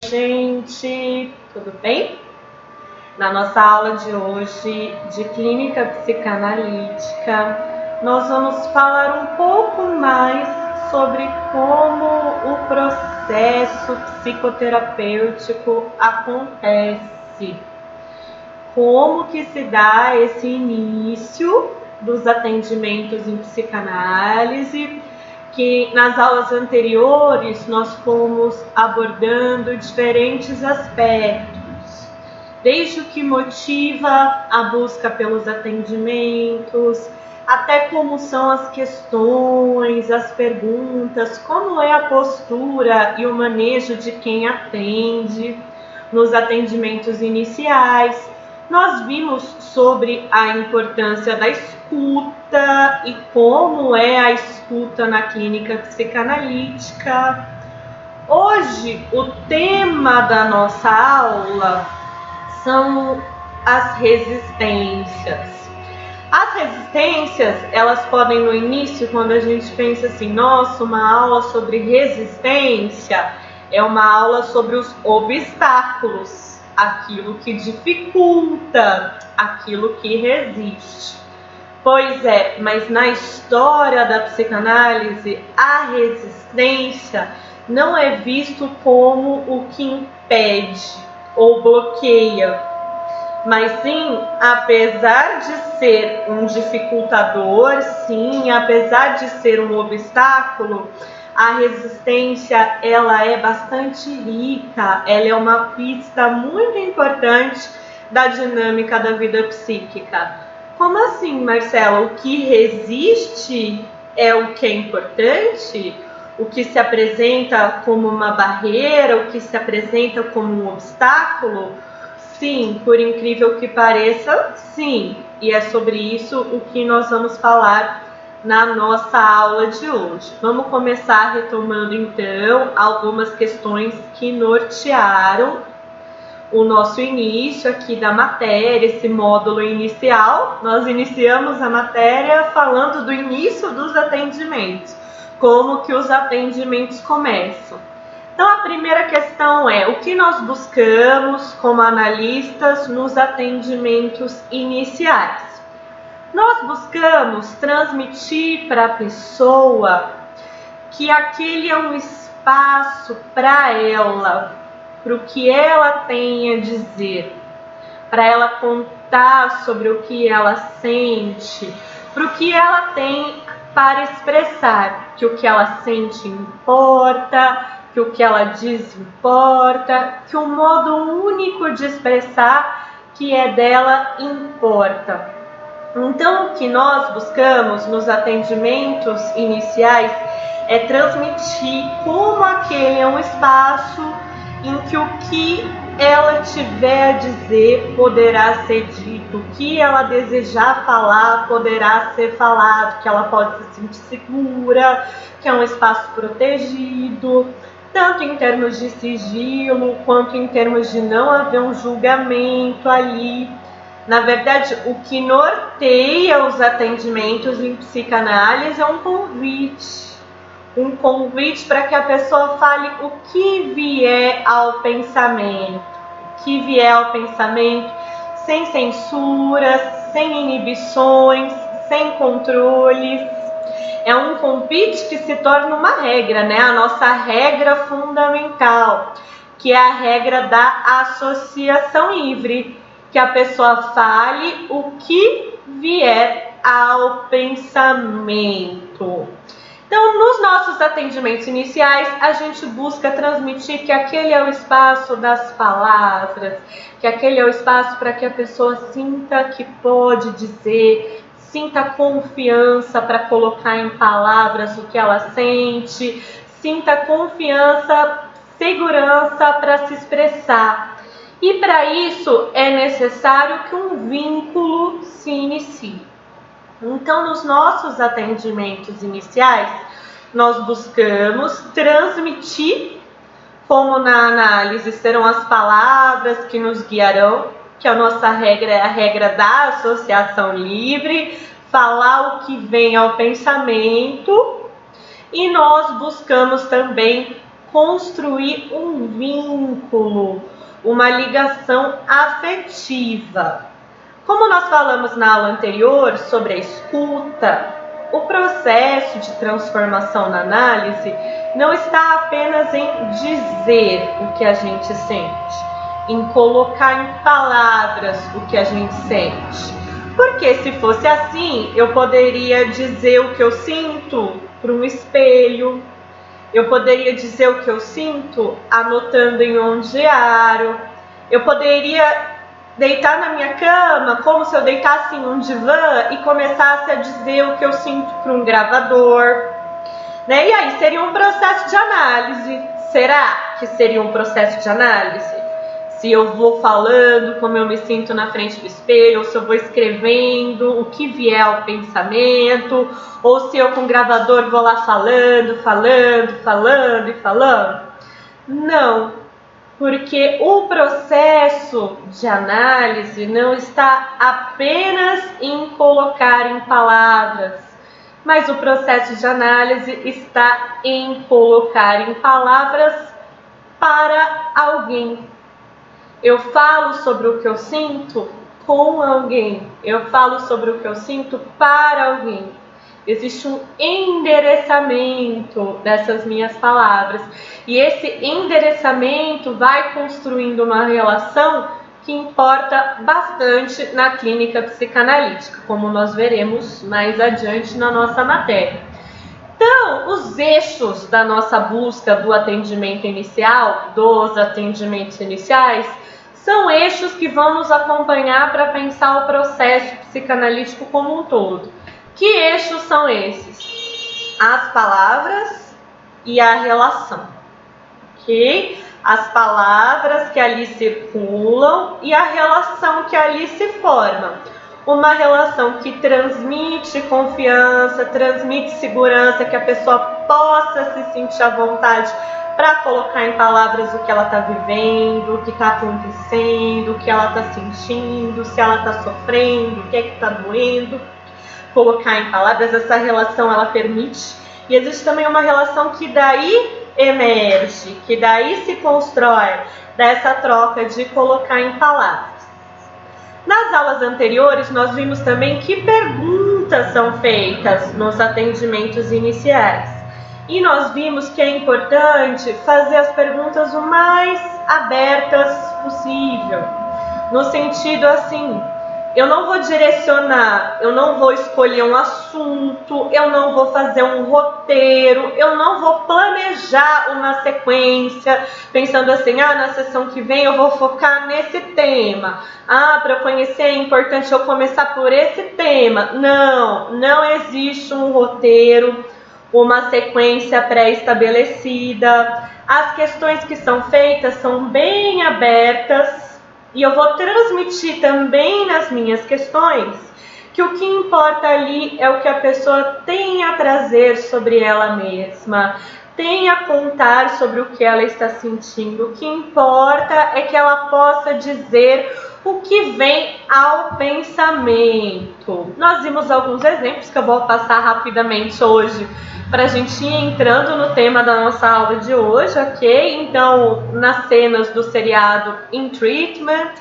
Gente, tudo bem? Na nossa aula de hoje de clínica psicanalítica, nós vamos falar um pouco mais sobre como o processo psicoterapêutico acontece, como que se dá esse início dos atendimentos em psicanálise, que nas aulas anteriores nós fomos abordando diferentes aspectos, desde o que motiva a busca pelos atendimentos, até como são as questões, as perguntas, como é a postura e o manejo de quem atende nos atendimentos iniciais. Nós vimos sobre a importância da escuta e como é a escuta na clínica psicanalítica. Hoje, o tema da nossa aula são as resistências. As resistências, elas podem no início, quando a gente pensa assim, nossa, uma aula sobre resistência, é uma aula sobre os obstáculos, aquilo que dificulta, aquilo que resiste. Pois é, mas na história da psicanálise, a resistência não é visto como o que impede ou bloqueia, mas sim, apesar de ser um dificultador, sim, apesar de ser um obstáculo, a resistência, ela é bastante rica, ela é uma pista muito importante da dinâmica da vida psíquica. Como assim, Marcela? O que resiste é o que é importante? O que se apresenta como uma barreira, o que se apresenta como um obstáculo? Sim, por incrível que pareça, sim. E é sobre isso o que nós vamos falar na nossa aula de hoje. Vamos começar retomando então algumas questões que nortearam o nosso início aqui da matéria, esse módulo inicial. Nós iniciamos a matéria falando do início dos atendimentos, como que os atendimentos começam. Então, a primeira questão é: o que nós buscamos como analistas nos atendimentos iniciais? Nós buscamos transmitir para a pessoa que aquele é um espaço para ela, para o que ela tem a dizer, para ela contar sobre o que ela sente, para o que ela tem para expressar, que o que ela sente importa, que o que ela diz importa, que o modo único de expressar que é dela importa. Então, o que nós buscamos nos atendimentos iniciais é transmitir como aquele é um espaço em que o que ela tiver a dizer poderá ser dito, o que ela desejar falar poderá ser falado, que ela pode se sentir segura, que é um espaço protegido, tanto em termos de sigilo, quanto em termos de não haver um julgamento ali. Na verdade, o que norteia os atendimentos em psicanálise é um convite para que a pessoa fale o que vier ao pensamento, sem censuras, sem inibições, sem controles. É um convite que se torna uma regra, né? A nossa regra fundamental, que é a regra da associação livre, que a pessoa fale o que vier ao pensamento. Então, nos nossos atendimentos iniciais, a gente busca transmitir que aquele é o espaço das palavras, que aquele é o espaço para que a pessoa sinta que pode dizer, sinta confiança para colocar em palavras o que ela sente, sinta confiança, segurança para se expressar. E para isso é necessário que um vínculo se inicie. Então, nos nossos atendimentos iniciais, nós buscamos transmitir, como na análise serão as palavras que nos guiarão, que a nossa regra é a regra da associação livre, falar o que vem ao pensamento, e nós buscamos também construir um vínculo, uma ligação afetiva. Como nós falamos na aula anterior sobre a escuta, o processo de transformação na análise não está apenas em dizer o que a gente sente, em colocar em palavras o que a gente sente. Porque se fosse assim, eu poderia dizer o que eu sinto para um espelho, eu poderia dizer o que eu sinto anotando em um diário, eu poderia deitar na minha cama como se eu deitasse em um divã e começasse a dizer o que eu sinto para um gravador, né? E aí seria um processo de análise. Será que seria um processo de análise? Se eu vou falando como eu me sinto na frente do espelho, ou se eu vou escrevendo o que vier ao pensamento, ou se eu com o gravador vou lá falando. Não, porque o processo de análise não está apenas em colocar em palavras, mas o processo de análise está em colocar em palavras para alguém. Eu falo sobre o que eu sinto com alguém. Eu falo sobre o que eu sinto para alguém. Existe um endereçamento dessas minhas palavras. E esse endereçamento vai construindo uma relação que importa bastante na clínica psicanalítica, como nós veremos mais adiante na nossa matéria. Então, os eixos da nossa busca do atendimento inicial, dos atendimentos iniciais, são eixos que vão nos acompanhar para pensar o processo psicanalítico como um todo. Que eixos são esses? As palavras e a relação, ok? As palavras que ali circulam e a relação que ali se forma. Uma relação que transmite confiança, transmite segurança, que a pessoa possa se sentir à vontade para colocar em palavras o que ela está vivendo, o que está acontecendo, o que ela está sentindo, se ela está sofrendo, o que é que está doendo. Colocar em palavras, essa relação ela permite. E existe também uma relação que daí emerge, que daí se constrói dessa troca de colocar em palavras. Nas aulas anteriores, nós vimos também que perguntas são feitas nos atendimentos iniciais. E nós vimos que é importante fazer as perguntas o mais abertas possível. No sentido assim, eu não vou direcionar, eu não vou escolher um assunto, eu não vou fazer um roteiro, eu não vou planejar uma sequência, pensando assim, na sessão que vem eu vou focar nesse tema. Para eu conhecer é importante eu começar por esse tema. Não existe um roteiro, uma sequência pré-estabelecida. As questões que são feitas são bem abertas. E eu vou transmitir também nas minhas questões que o que importa ali é o que a pessoa tem a trazer sobre ela mesma, tem a contar sobre o que ela está sentindo. O que importa é que ela possa dizer o que vem ao pensamento. Nós vimos alguns exemplos que eu vou passar rapidamente hoje para a gente ir entrando no tema da nossa aula de hoje, ok? Então, nas cenas do seriado In Treatment,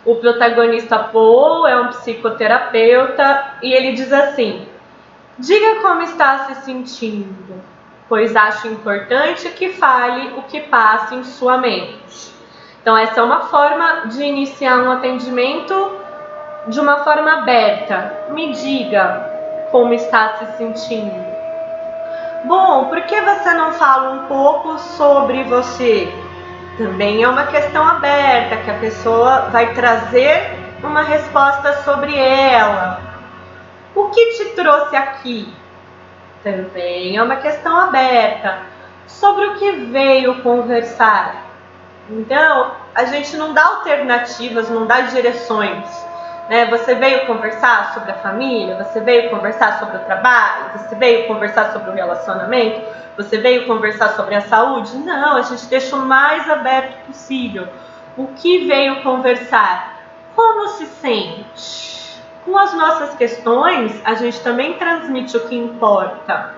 o protagonista Paul é um psicoterapeuta e ele diz assim: diga como está se sentindo, pois acho importante que fale o que passa em sua mente. Então, essa é uma forma de iniciar um atendimento de uma forma aberta. Me diga como está se sentindo. Bom, por que você não fala um pouco sobre você? Também é uma questão aberta, que a pessoa vai trazer uma resposta sobre ela. O que te trouxe aqui? Também é uma questão aberta. Sobre o que veio conversar? Então, a gente não dá alternativas, não dá direções. Você veio conversar sobre a família, você veio conversar sobre o trabalho, você veio conversar sobre o relacionamento, você veio conversar sobre a saúde? Não, a gente deixa o mais aberto possível. O que veio conversar? Como se sente? Com as nossas questões, a gente também transmite o que importa.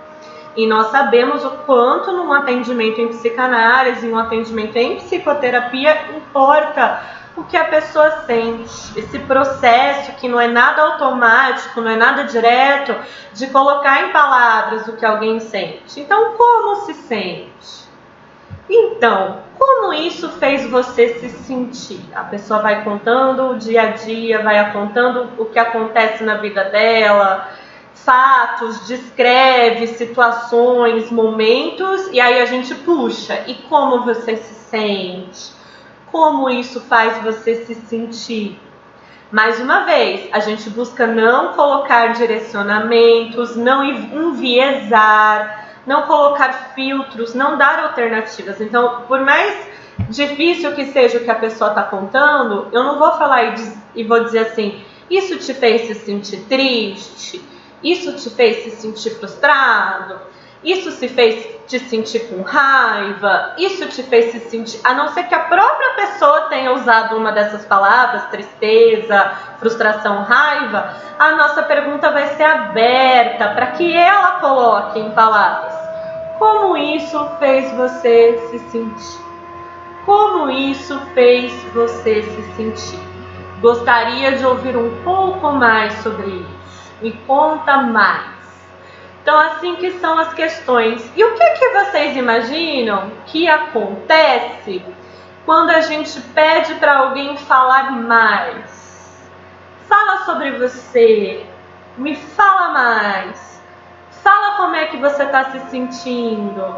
E nós sabemos o quanto num atendimento em psicanálise, em um atendimento em psicoterapia, importa o que a pessoa sente. Esse processo que não é nada automático, não é nada direto, de colocar em palavras o que alguém sente. Então, como se sente? Então, como isso fez você se sentir? A pessoa vai contando o dia a dia, vai contando o que acontece na vida dela, fatos, descreve situações, momentos, e aí a gente puxa. E como você se sente? Como isso faz você se sentir? Mais uma vez, a gente busca não colocar direcionamentos, não enviesar, não colocar filtros, não dar alternativas. Então, por mais difícil que seja o que a pessoa está contando, eu não vou falar e vou dizer assim, isso te fez se sentir triste, isso te fez se sentir frustrado, isso se fez te sentir com raiva, isso te fez se sentir... A não ser que a própria pessoa tenha usado uma dessas palavras, tristeza, frustração, raiva, a nossa pergunta vai ser aberta para que ela coloque em palavras. Como isso fez você se sentir? Como isso fez você se sentir? Gostaria de ouvir um pouco mais sobre isso. Me conta mais. Então, assim que são as questões. E o que vocês imaginam que acontece quando a gente pede para alguém falar mais? Fala sobre você. Me fala mais. Fala como é que você está se sentindo.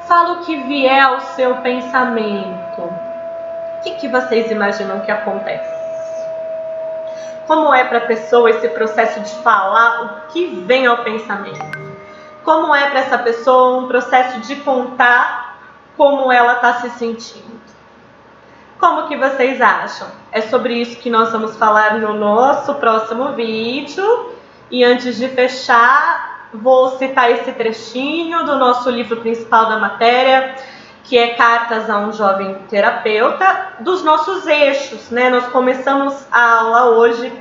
Fala o que vier ao seu pensamento. O que vocês imaginam que acontece? Como é para a pessoa esse processo de falar o que vem ao pensamento? Como é para essa pessoa um processo de contar como ela está se sentindo? Como que vocês acham? É sobre isso que nós vamos falar no nosso próximo vídeo. E antes de fechar, vou citar esse trechinho do nosso livro principal da matéria, que é Cartas a um Jovem Terapeuta, dos nossos eixos, né? Nós começamos a aula hoje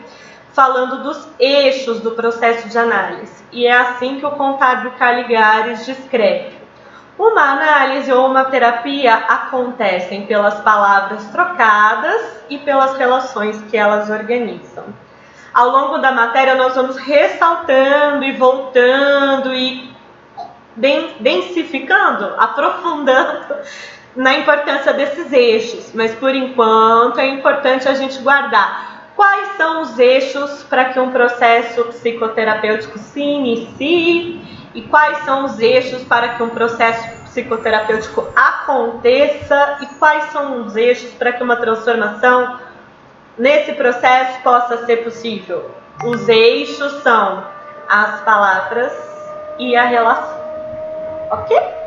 falando dos eixos do processo de análise. E é assim que o contábil Caligares descreve. Uma análise ou uma terapia acontecem pelas palavras trocadas e pelas relações que elas organizam. Ao longo da matéria, nós vamos ressaltando e voltando e densificando, aprofundando na importância desses eixos. Mas, por enquanto, é importante a gente guardar quais são os eixos para que um processo psicoterapêutico se inicie e quais são os eixos para que um processo psicoterapêutico aconteça e quais são os eixos para que uma transformação nesse processo possa ser possível. Os eixos são as palavras e a relação, ok?